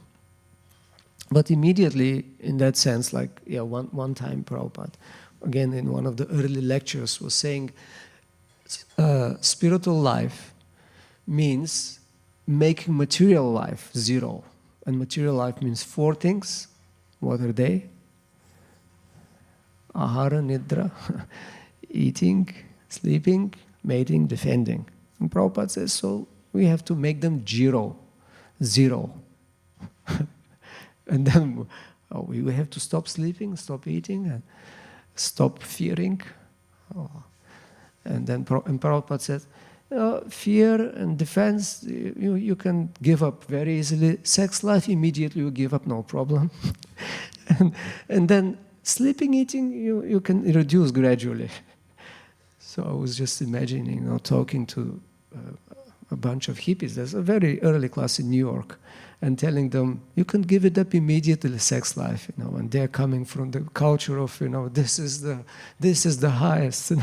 But immediately, in that sense, one time Prabhupada, again in one of the early lectures, was saying, spiritual life means making material life zero. And material life means 4 things. What are they? Ahara, nidra, eating, sleeping, mating, defending. And Prabhupada says, so we have to make them zero. And then we have to stop sleeping, stop eating, and stop fearing. And then Prabhupada said, fear and defense, you can give up very easily. Sex life, immediately you give up, no problem. and then sleeping, eating, you can reduce gradually. So I was just imagining, talking to a bunch of hippies. There's a very early class in New York, and telling them, you can give it up immediately, sex life, and they're coming from the culture of, this is the highest,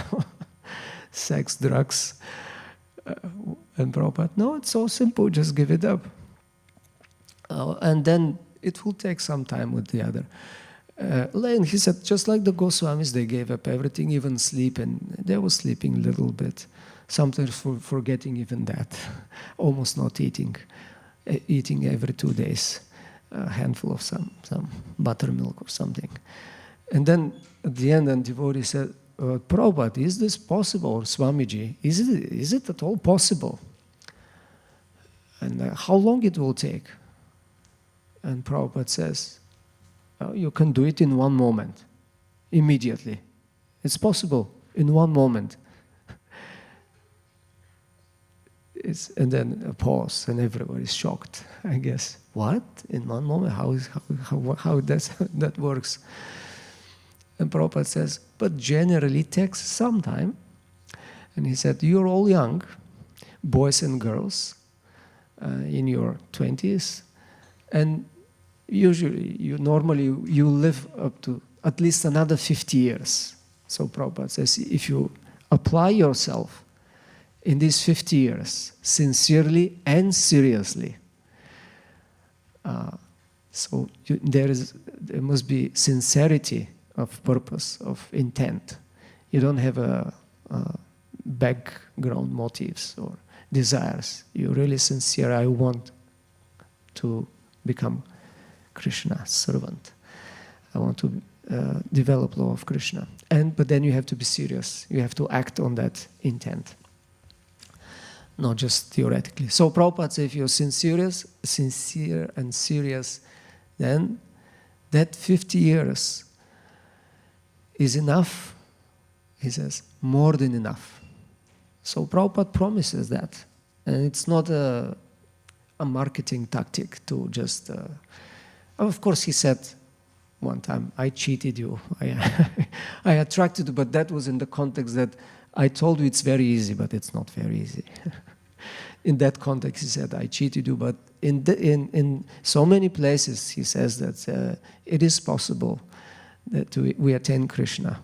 sex, drugs. And Prabhupada, no, it's so simple, just give it up. And then it will take some time with the other. And he said, just like the Goswamis, they gave up everything, even sleep, and they were sleeping a little bit. Sometimes forgetting even that, almost not eating every 2 days, a handful of some buttermilk or something. And then at the end, the devotee said, Prabhupada, is this possible? Or Swamiji, is it at all possible? And how long it will take? And Prabhupada says, you can do it in one moment, immediately. It's possible, in one moment. And then a pause, and everybody's shocked, I guess. What? In one moment? How that works? And Prabhupada says, but generally it takes some time. And he said, you're all young, boys and girls, in your 20s. And usually, normally you live up to at least another 50 years. So Prabhupada says, if you apply yourself in these 50 years, sincerely and seriously, there must be sincerity of purpose, of intent. You don't have a background motives or desires. You're really sincere. I want to become Krishna's servant. I want to develop law of Krishna. But then you have to be serious. You have to act on that intent, not just theoretically. So Prabhupada says, if you're sincere and serious, then that 50 years is enough. He says, more than enough. So Prabhupada promises that. And it's not a marketing tactic to just... of course, he said one time, I cheated you. I attracted you, but that was in the context that I told you it's very easy, but it's not very easy. In that context, he said, I cheated you, but in so many places, he says that it is possible that we attain Krishna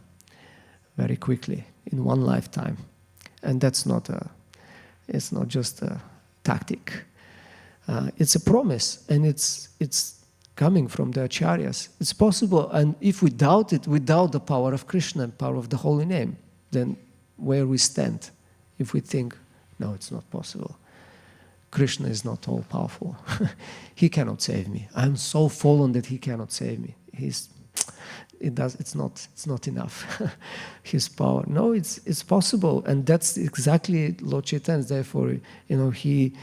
very quickly in one lifetime. And that's it's not just a tactic. It's a promise, and it's coming from the acharyas. It's possible, and if we doubt it, we doubt the power of Krishna and power of the holy name, then where we stand, if we think, no, it's not possible. Krishna is not all-powerful. He cannot save me. I'm so fallen that he cannot save me. It's not enough. His power. No, it's possible, and that's exactly Lord Chaitanya. Therefore, he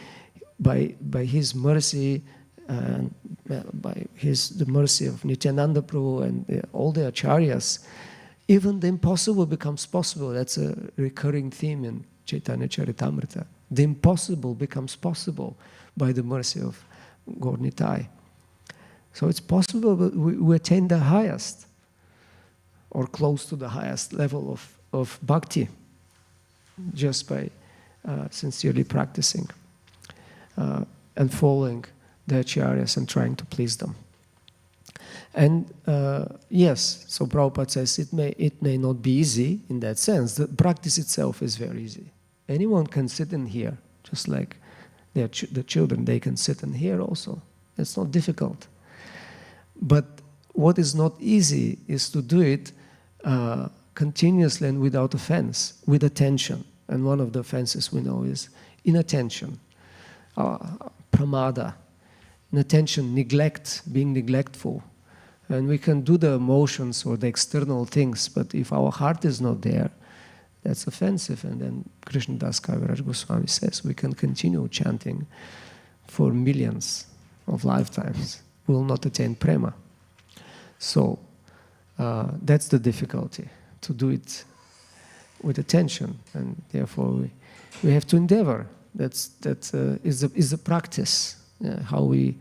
by his mercy and by the mercy of Nityananda Prabhu and all the acharyas, even the impossible becomes possible. That's a recurring theme in Chaitanya Charitamrita. The impossible becomes possible by the mercy of Gaur Nitai. So it's possible that we attain the highest or close to the highest level of bhakti just by sincerely practicing and following the acharyas and trying to please them. And yes, so Prabhupada says it may not be easy in that sense. The practice itself is very easy. Anyone can sit in here, just like the children, they can sit in here also. It's not difficult. But what is not easy is to do it continuously and without offense, with attention. And one of the offenses we know is inattention, pramada, inattention, neglect, being neglectful. And we can do the emotions or the external things, but if our heart is not there, that's offensive. And then Krishnadas Kaviraj Goswami says we can continue chanting for millions of lifetimes. We will not attain prema. So that's the difficulty, to do it with attention, and therefore we have to endeavor. That is a practice, how we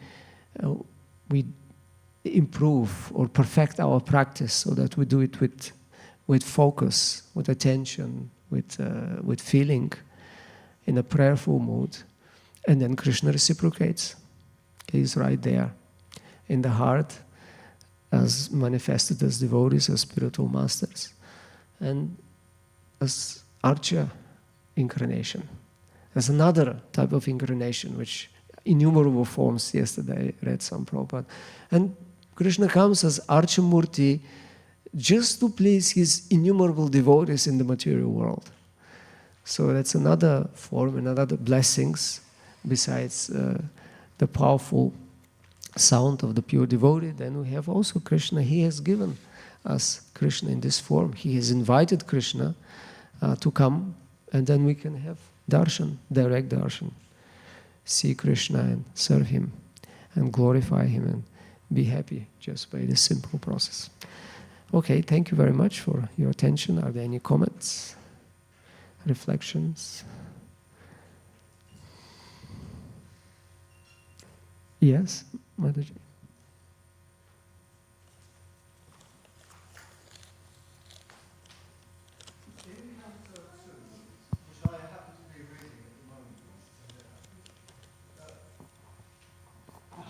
improve or perfect our practice, so that we do it with focus, with attention, with feeling, in a prayerful mood, and then Krishna reciprocates. He's right there in the heart, as manifested as devotees, as spiritual masters, and as Archa incarnation. There's another type of incarnation, which innumerable forms. Yesterday I read some Prabhupada. And Krishna comes as Archamurti just to please his innumerable devotees in the material world. So that's another form, another blessings, besides the powerful sound of the pure devotee. Then we have also Krishna. He has given us Krishna in this form. He has invited Krishna to come, and then we can have darshan, direct darshan. See Krishna and serve him and glorify him and be happy just by this simple process. Okay, thank you very much for your attention. Are there any comments, reflections? Yes, Mataji.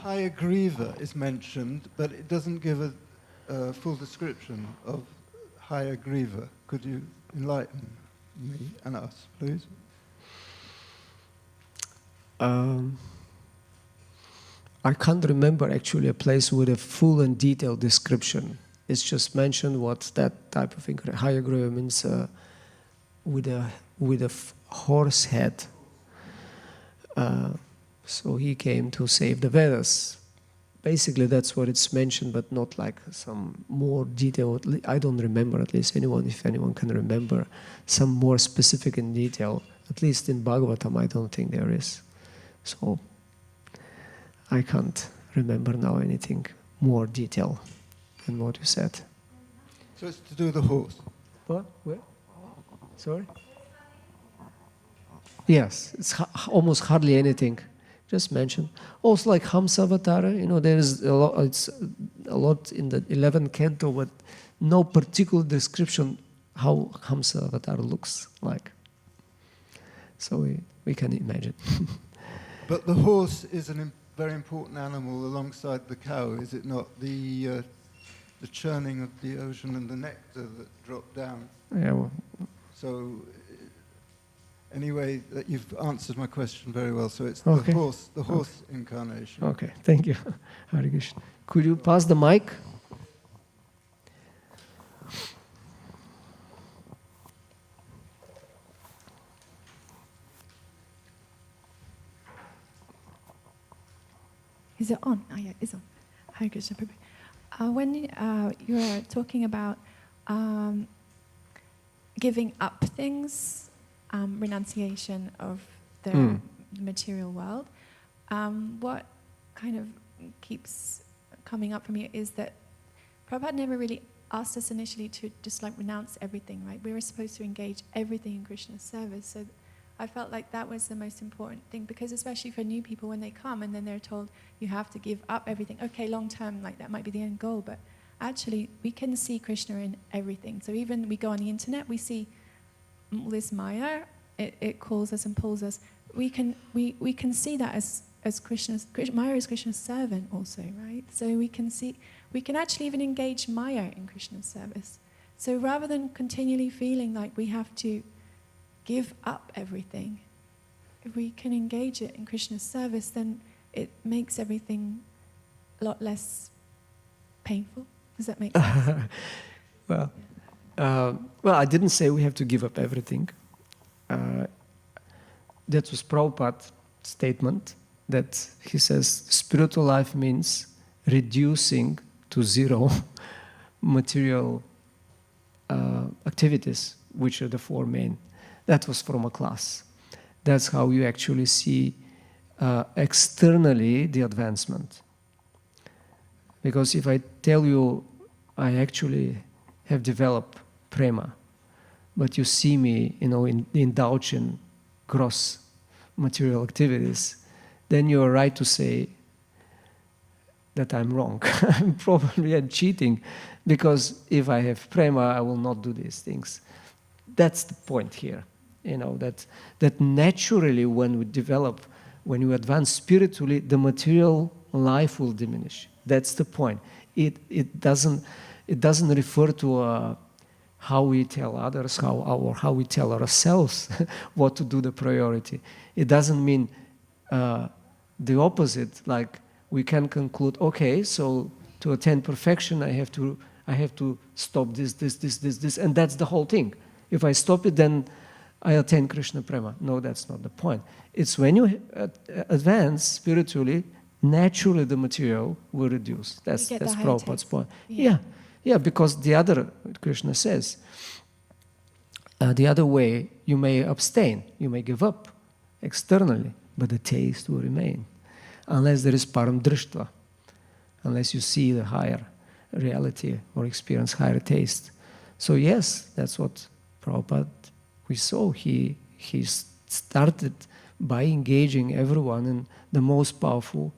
Hayagriva is mentioned, but it doesn't give a full description of Hayagriva. Could you enlighten me and us, please? I can't remember actually a place with a full and detailed description. It's just mentioned what that type of Hayagriva means, with a horse head. So he came to save the Vedas. Basically, that's what it's mentioned, but not like some more detail. I don't remember, at least if anyone can remember some more specific in detail. At least in Bhagavatam, I don't think there is. So I can't remember now anything more detail than what you said. So it's to do with the horse. What? Where? Sorry? Yes, it's almost hardly anything. Just mentioned. Also, like Hamsa Avatara, there is a lot. It's a lot in the 11th canto, but no particular description how Hamsa Avatar looks like. So we can imagine. But the horse is a very important animal alongside the cow, is it not? The churning of the ocean and the nectar that drop down. Yeah. Well, so. Anyway, you've answered my question very well. So it's okay. the horse incarnation. Okay, thank you. Hare Krishna. Could you pass the mic? Is it on? Oh yeah, it's on. Hare Krishna. When you were talking about giving up things, renunciation of the material world, what kind of keeps coming up for me is that Prabhupada never really asked us initially to just like renounce everything, right? We were supposed to engage everything in Krishna's service. So I felt like that was the most important thing, because especially for new people, when they come and then they're told you have to give up everything. Okay, long term, like that might be the end goal, but actually we can see Krishna in everything. So even we go on the internet, we see this Maya, it calls us and pulls us. We can see that as Krishna's. Maya is Krishna's servant also, right? So we can actually even engage Maya in Krishna's service. So rather than continually feeling like we have to give up everything, if we can engage it in Krishna's service, then it makes everything a lot less painful. Does that make sense? Well, I didn't say we have to give up everything. That was Prabhupada's statement, that he says spiritual life means reducing to zero material activities, which are the four main. That was from a class. That's how you actually see externally the advancement. Because if I tell you I actually have developed prema, but you see me, indulge in gross material activities, then you are right to say that I'm wrong. I'm probably cheating, because if I have prema, I will not do these things. That's the point here. That naturally when we advance spiritually, the material life will diminish. That's the point. It doesn't refer to how we tell others, how we tell ourselves what to do the priority. It doesn't mean the opposite. Like we can conclude, okay, so to attain perfection, I have to stop this, and that's the whole thing. If I stop it, then I attain Krishna prema. No, that's not the point. It's when you advance spiritually, naturally the material will reduce. That's Prabhupada's point. Yeah, because the other, Krishna says, the other way, you may abstain, you may give up externally, but the taste will remain. Unless there is param drishtva, unless you see the higher reality or experience higher taste. So yes, that's what Prabhupada, we saw. He started by engaging everyone in the most powerful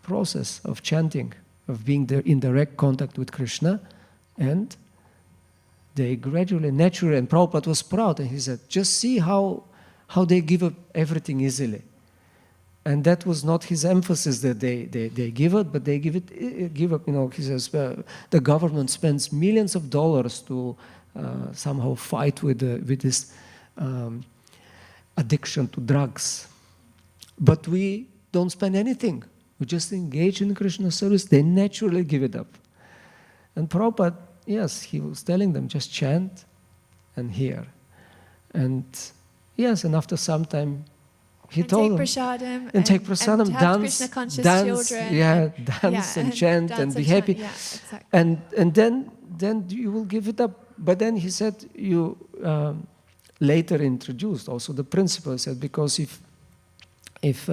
process of chanting, of being in direct contact with Krishna, and they gradually, naturally, and Prabhupada was proud, and he said, just see how they give up everything easily. And that was not his emphasis that they give it, but they give up. He says the government spends millions of dollars to somehow fight with this addiction to drugs. But we don't spend anything. We just engage in Krishna service. They naturally give it up. And Prabhupada, yes, he was telling them, just chant and hear. And yes, and after some time, he told them, take prasadam, and dance, Krishna conscious dance, children, dance and chant dance and be happy. chant, yeah, exactly. And then you will give it up. But then he said, you later introduced also the principle. He said, because if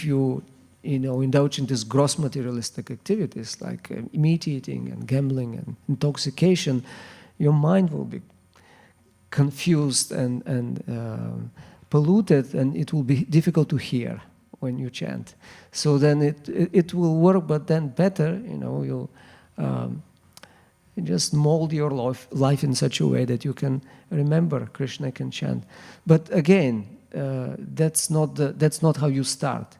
you indulge in these gross materialistic activities like meat eating and gambling and intoxication, your mind will be confused and polluted, and it will be difficult to hear when you chant. So then it will work, but then better, you'll just mold your life in such a way that you can remember Krishna, can chant. But again, that's not how you start.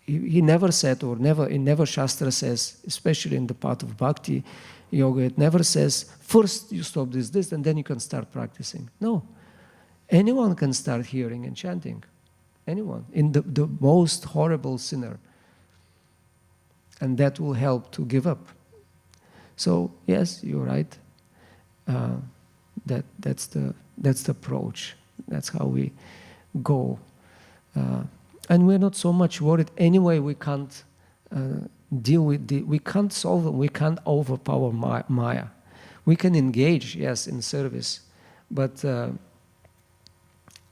He never said, never Shastra says, especially in the part of Bhakti Yoga, it never says, first you stop this, and then you can start practicing. No. Anyone can start hearing and chanting. Anyone. In the most horrible sinner. And that will help to give up. So, yes, you're right. That's the approach. That's how we go. And we're not so much worried. Anyway, we can't deal with we can't solve them. We can't overpower Maya. We can engage, yes, in service, but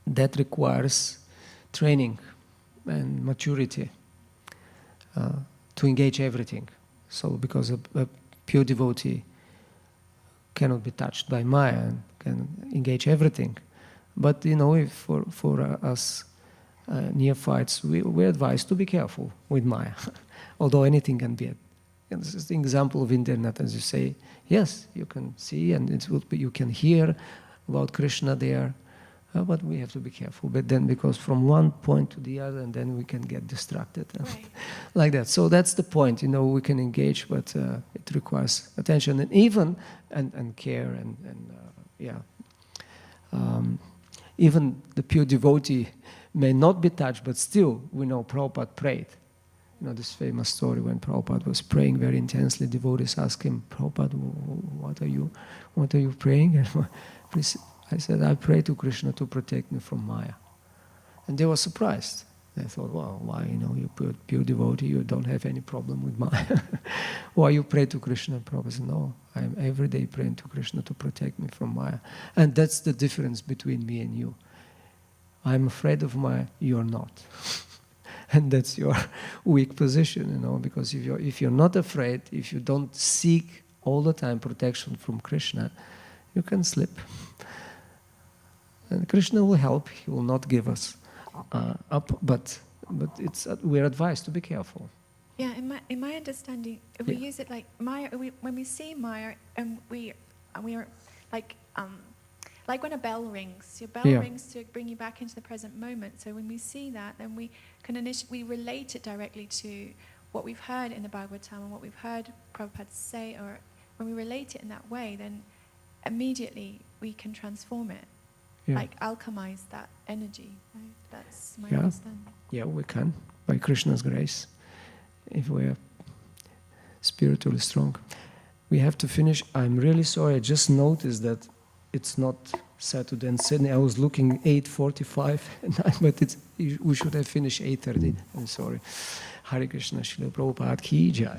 that requires training and maturity to engage everything. So, because a pure devotee cannot be touched by Maya and can engage everything. But if for us neophytes, we're advised to be careful with Maya, although anything can be. And this is the example of internet, as you say. Yes, you can see and you can hear about Krishna there, but we have to be careful. But then, because from one point to the other, and then we can get distracted, Right. like that. So that's the point. We can engage, but it requires attention and even and care and even the pure devotee may not be touched, but still we know Prabhupada prayed. This famous story when Prabhupada was praying very intensely, devotees asked him, Prabhupada, what are you praying? And I said, I pray to Krishna to protect me from Maya. And they were surprised. They thought, well, why, you're pure devotee, you don't have any problem with Maya. Why you pray to Krishna? Prabhupada said, no, I am every day praying to Krishna to protect me from Maya. And that's the difference between me and you. I'm afraid of Maya, you're not. And that's your weak position, because if you're not afraid, if you don't seek all the time protection from Krishna, you can slip. And Krishna will help, he will not give us up, but we're advised to be careful. Yeah, in my understanding, if we use it like Maya, when we see Maya, and we are like when a bell rings. Your bell rings to bring you back into the present moment. So when we see that, then we can we relate it directly to what we've heard in the Bhagavatam and what we've heard Prabhupada say, or when we relate it in that way, then immediately we can transform it, like alchemize that energy. Right? That's my understanding. Yeah, we can, by Krishna's grace, if we are spiritually strong. We have to finish. I'm really sorry, I just noticed that it's not Saturday and Sydney. I was looking 8:45, but we should have finished 8:30. I'm sorry. Hare Krishna, Srila Prabhupada ki jai.